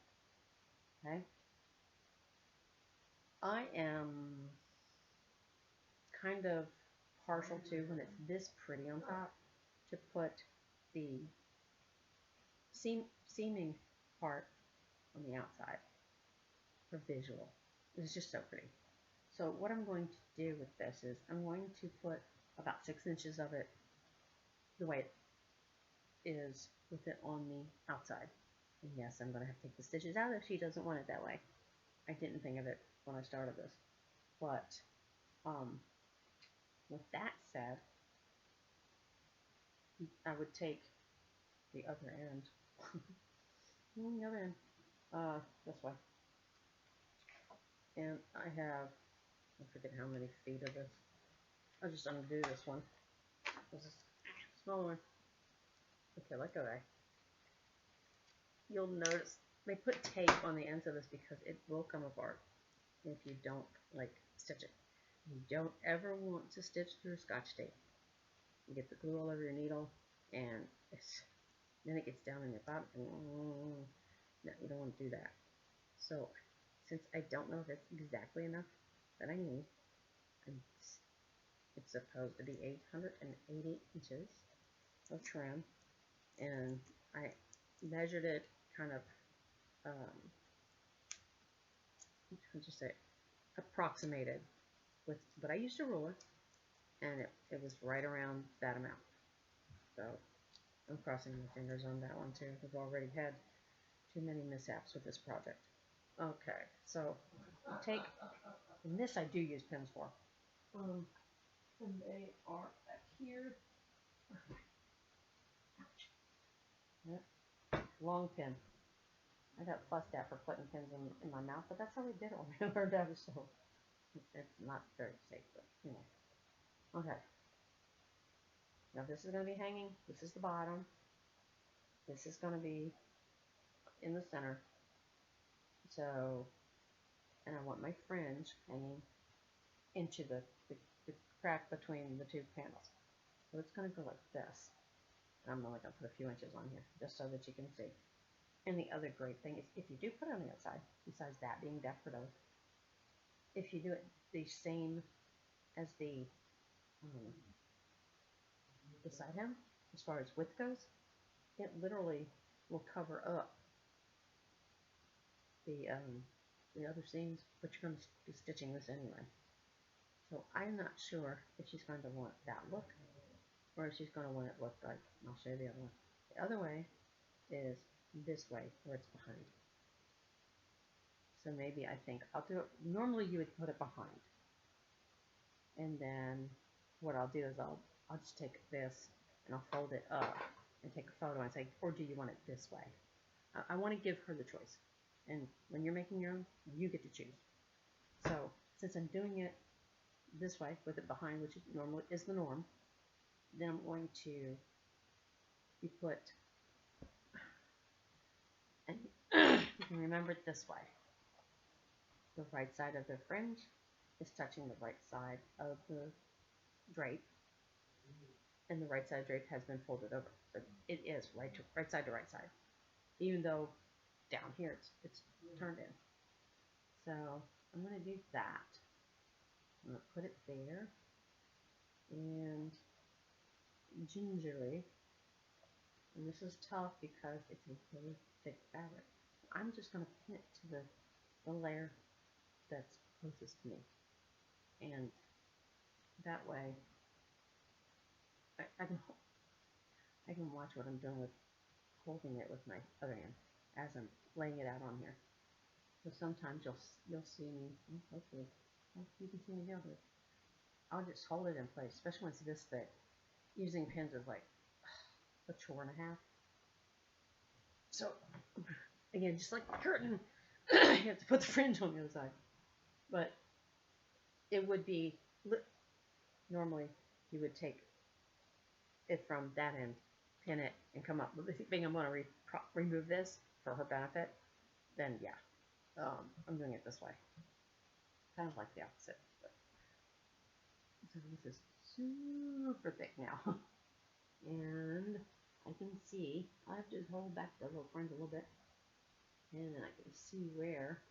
Okay? I am kind of partial to, when it's this pretty on top, to put the seaming part on the outside for visual. It's just so pretty. So what I'm going to do with this is I'm going to put about 6 inches of it the way it is with it on the outside. And yes, I'm going to have to take the stitches out if she doesn't want it that way. I didn't think of it when I started this. But with that said, I would take the other end. The other end. This way. And I have, I forget how many feet of this. I'll just undo this one. This is a smaller one. Okay, let go there. You'll notice they put tape on the ends of this because it will come apart if you don't stitch it. You don't ever want to stitch through Scotch tape. You get the glue all over your needle, and then it gets down in your bottom. No, you don't want to do that. So, since I don't know if it's exactly enough that I need, it's supposed to be 880 inches of trim, and I measured it kind of, approximated with, but I used a ruler, and it was right around that amount. So I'm crossing my fingers on that one too. We've already had too many mishaps with this project. Okay, so and this I do use pins for. And they are back here. Yep. Long pin. I got fussed at for putting pins in my mouth, but that's how we did it when we learned how to sew. It's not very safe, but you know. Okay. Now this is going to be hanging. This is the bottom. This is going to be in the center. So, and I want my fringe hanging into the crack between the two panels. So it's going to go like this. I'm only going to put a few inches on here just so that you can see. And the other great thing is if you do put it on the outside, besides that being decorative, if you do it the same as the side hem, as far as width goes, it literally will cover up the other seams, but you're going to be stitching this anyway. So I'm not sure if she's going to want that look or if she's going to want it look like, I'll show you the other one. The other way is this way where it's behind. So maybe I think I'll do it, normally you would put it behind. And then what I'll do is I'll just take this and I'll fold it up and take a photo and say, or do you want it this way? I want to give her the choice. And when you're making your own, you get to choose. So since I'm doing it this way with it behind, which normally is the norm, then I'm going to put, and you can remember it this way. The right side of the fringe is touching the right side of the drape, and the right side of the drape has been folded over. So it is right side to right side, even though down here it's turned in. So I'm going to do that. I'm going to put it there, and gingerly, and this is tough because it's a really thick fabric, I'm just going to pin it to the layer that's closest to me, and that way I can watch what I'm doing with holding it with my other hand as I'm laying it out on here. So sometimes you'll see me, hopefully you can see me now, but I'll just hold it in place, especially when it's this thick. Using pins is like a chore and a half. So again, just like the curtain, you have to put the fringe on the other side. But it would be, normally you would take it from that end, pin it, and come up. But the thing I'm going to remove this for her benefit, then yeah, I'm doing it this way. Kind of like the opposite. But. So this is super thick now. And I can see, I have to hold back the little fringe a little bit, and then I can see where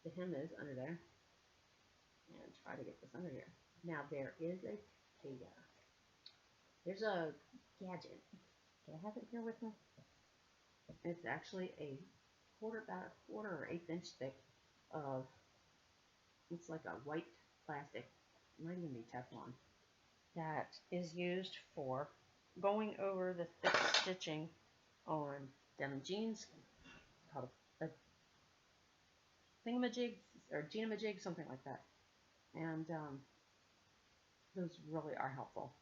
the hem is under there, and try to get this under here. Now there's a gadget. Do I have it here with me? It's actually about a quarter or 1/8 inch thick of, it's like a white plastic, it might even be Teflon, that is used for going over the thick stitching on denim jeans. It's called a thingamajig or genamajig, something like that. And those really are helpful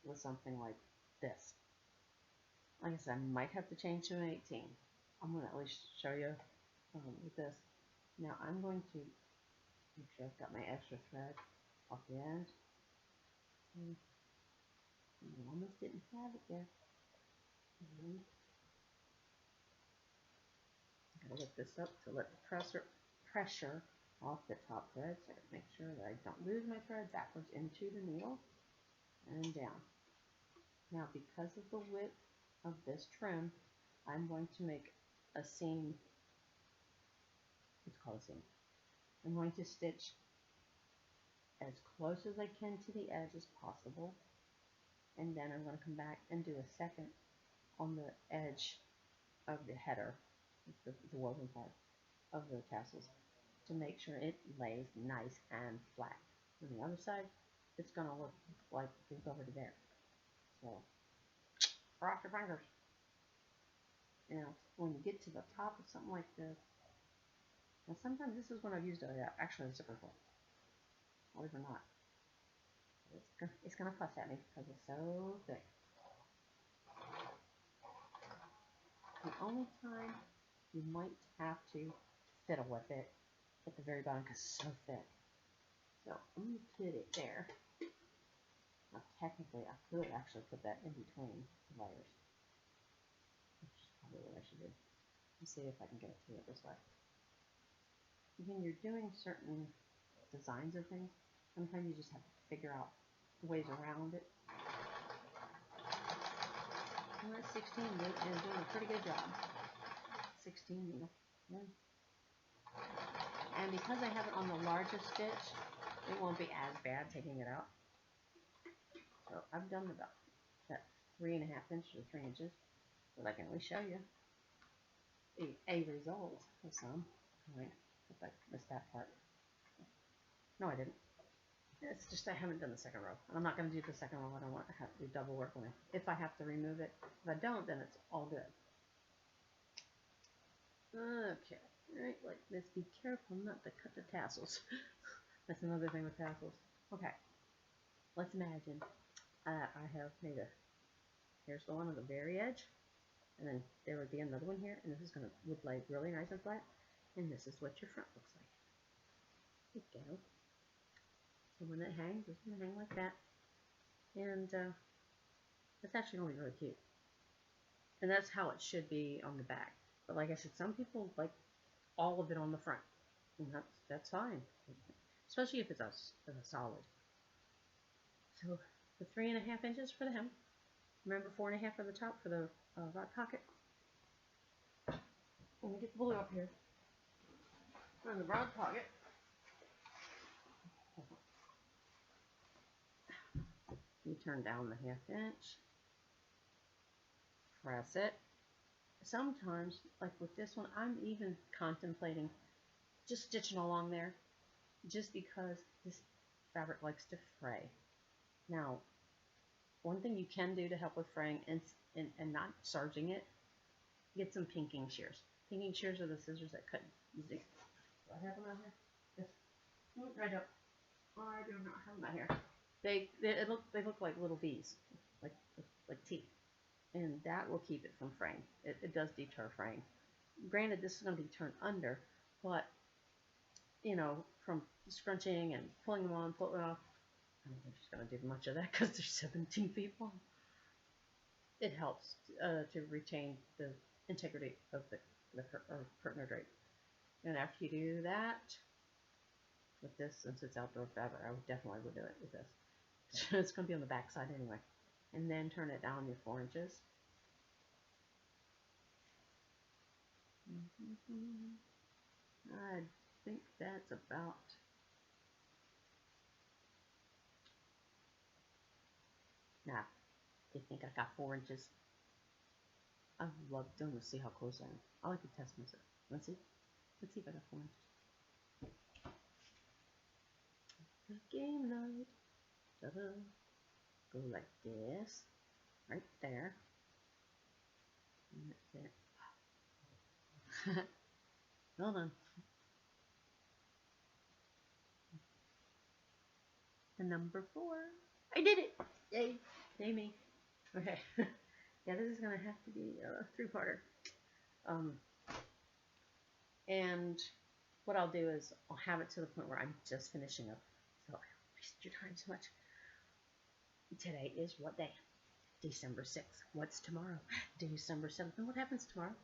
with something like this. Like I said, I might have to change to an 18. I'm going to at least show you with this. Now I'm going to make sure I've got my extra thread off the end. I almost didn't have it there. I'm going to lift this up to let the pressure off the top thread, so I can make sure that I don't lose my thread backwards into the needle and down. Now, because of the width of this trim, I'm going to make a seam. It's called a seam. I'm going to stitch as close as I can to the edge as possible, and then I'm going to come back and do a second on the edge of the header, the woven part of the tassels, to make sure it lays nice and flat. On the other side, it's going to look like it's over to there. So, cross your fingers. Now, when you get to the top of something like this, now sometimes this is when I've used actually a zipper foot, believe it or not. It's going to fuss at me because it's so thick. The only time you might have to fiddle with it at the very bottom because it's so thick. So I'm going to put it there. Now technically I could actually put that in between the layers, which is probably what I should do. Let's see if I can get it this way. When you're doing certain designs of things, Sometimes you just have to figure out ways around it. Well, that's 16 and doing a pretty good job. 16 needle. Yeah. And because I have it on the largest stitch, it won't be as bad taking it out. So I've done about that 3.5 inches or 3 inches, but I can at least show you a result of some. Right. If I missed that part. No, I didn't. It's just I haven't done the second row. I'm not going to do the second row. I don't want to have to do double work on it. If I have to remove it. If I don't, then it's all good. Okay. Right, like this. Be careful not to cut the tassels. That's another thing with tassels. Okay. Let's imagine I have made here's the one on the very edge. And then there would be another one here. And this is going to would lay really nice and flat. And this is what your front looks like. There you go. So when it hangs, it's going to hang like that. And it's actually going to be really cute. And that's how it should be on the back. But like I said, some people like all of it on the front. And that's fine. Especially if it's a solid. So the 3.5 inches for the hem. Remember 4.5 for the top for the right pocket. Let me get the blue up here. On the broad pocket. You turn down the 1/2 inch. Press it. Sometimes, like with this one, I'm even contemplating just stitching along there, just because this fabric likes to fray. Now, one thing you can do to help with fraying and not serging it, get some pinking shears. Pinking shears are the scissors that cut easy. Do I have them out here? Yes. I don't. I do not have them out here. They look like little V's, like teeth. And that will keep it from fraying. It does deter fraying. Granted, this is going to be turned under, but, you know, from scrunching and pulling them on, pulling off, I don't think she's going to do much of that because they're 17 feet long. It helps to retain the integrity of the curtain or drape. And after you do that, with this, since it's outdoor fabric, I definitely would do it with this. It's going to be on the back side anyway. And then turn it down your 4 inches. I think that's about nah. I think I got 4 inches. I love them to see how close I am. I like to test myself. Let's see. Let's see if I got 4 inches. The game night. Ta-da. Go like this. Right there. And that's it. Well done. The number 4. I did it! Yay! Yay me. Okay. Yeah, this is gonna have to be a 3-parter. And what I'll do is I'll have it to the point where I'm just finishing up. So I don't waste your time so much. Today is what day? December 6th. What's tomorrow? December 7th. And what happens tomorrow?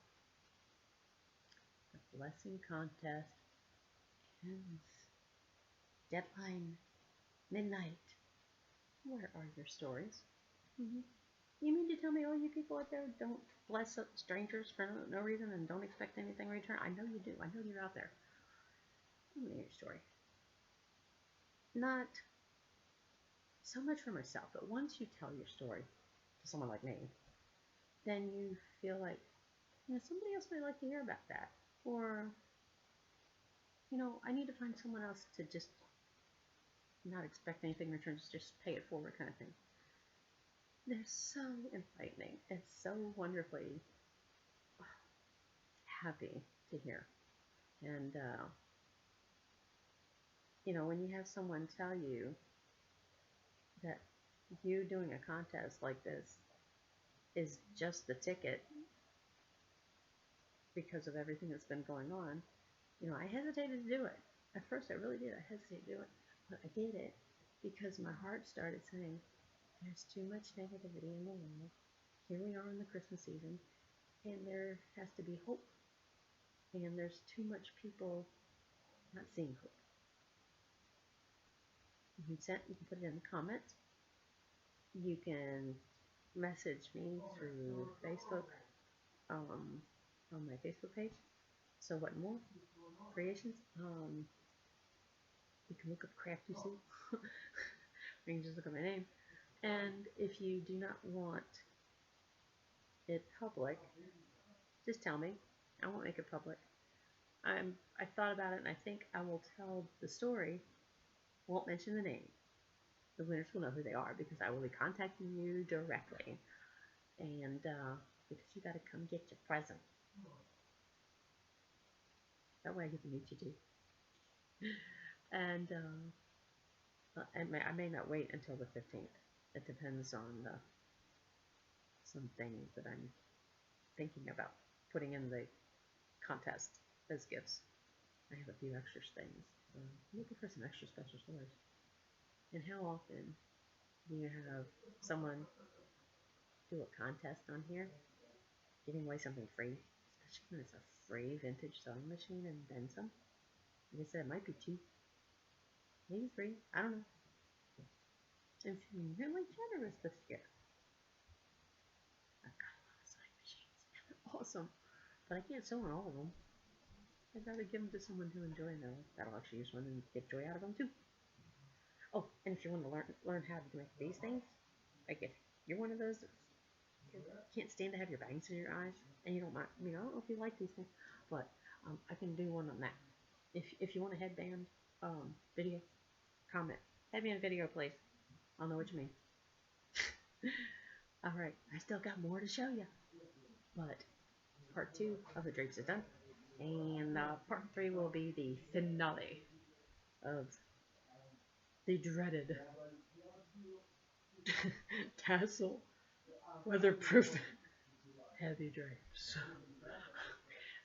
The blessing contest ends. Deadline. Midnight. Where are your stories? You mean to tell me all you people out there don't bless strangers for no reason and don't expect anything in return? I know you do. I know you're out there. Tell me your story. Not so much for myself, but once you tell your story to someone like me, then you feel like, you know, somebody else might like to hear about that. Or, you know, I need to find someone else to just not expect anything in return, just pay it forward kind of thing. They're so enlightening. It's so wonderfully happy to hear. And, you know, when you have someone tell you that you doing a contest like this is just the ticket because of everything that's been going on, you know, I hesitated to do it. At first, I really did. I hesitated to do it. But I did it because my heart started saying, there's too much negativity in the world. Here we are in the Christmas season, and there has to be hope. And there's too much people not seeing hope. You can put it in the comments. You can message me through Facebook, on my Facebook page. So what more? Creations. You can look up Crafty Soup. You can just look up my name. And if you do not want it public, just tell me. I won't make it public. I thought about it, and I think I will tell the story. Won't mention the name. The winners will know who they are because I will be contacting you directly. And because you got to come get your present. That way I get to meet you too. And I may not wait until the 15th. It depends on some things that I'm thinking about putting in the contest as gifts. I have a few extra things. I'm looking for some extra special stories. And how often do you have someone do a contest on here, giving away something free, especially when it's a free vintage sewing machine and then some? Like I said, it might be 2, maybe 3. I don't know. I'm feeling really generous this year. I've got a lot of sewing machines. Awesome. But I can't sew on all of them. I'd rather give them to someone who enjoy them. That'll actually use one and get joy out of them too. Oh, and if you want to learn how to make these things, like if you're one of those that can't stand to have your bangs in your eyes, and you don't mind, I don't know if you like these things, but I can do one on that. If you want a headband video, comment. Headband video, please. I'll know what you mean. Alright, I still got more to show you. But part 2 of the drapes is done. And part 3 will be the finale of the dreaded Tassel weatherproof heavy drapes.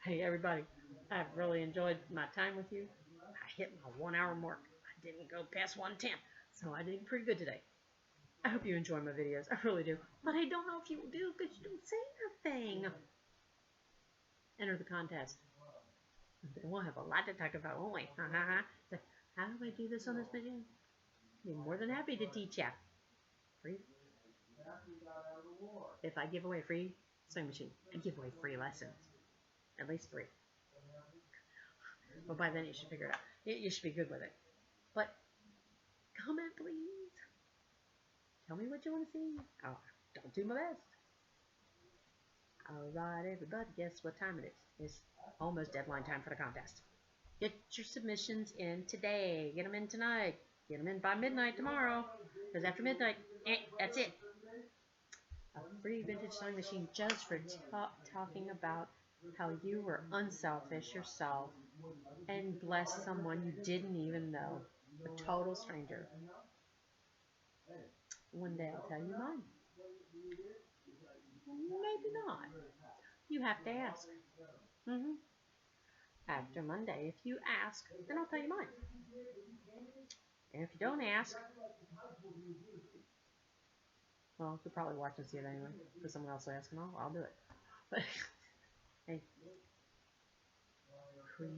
Hey everybody, I've really enjoyed my time with you. I hit my 1 hour mark. I didn't go past 110, so I did pretty good today. I hope you enjoy my videos. I really do. But I don't know if you do because you don't say anything. Enter the contest. We'll have a lot to talk about, won't we? So, how do I do this on this machine? I'd be more than happy to teach you. Free. If I give away free sewing machine, I give away free lessons. At least 3. But by then you should figure it out. You should be good with it. But comment, please. Tell me what you want to see. Don't do my best. Alright, everybody, guess what time it is? It's almost deadline time for the contest. Get your submissions in today. Get them in tonight. Get them in by midnight tomorrow. Because after midnight, that's it. A free vintage sewing machine just for talking about how you were unselfish yourself and blessed someone you didn't even know. A total stranger. One day I'll tell you mine. Maybe not. You have to ask. After Monday, if you ask, then I'll tell you mine. And if you don't ask, well, you'll probably watch and see it anyway. For someone else asking, I'll do it. But hey, create,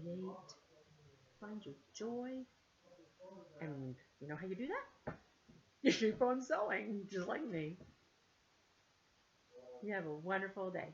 find your joy, and you know how you do that? You keep on sewing, just like me. You have a wonderful day.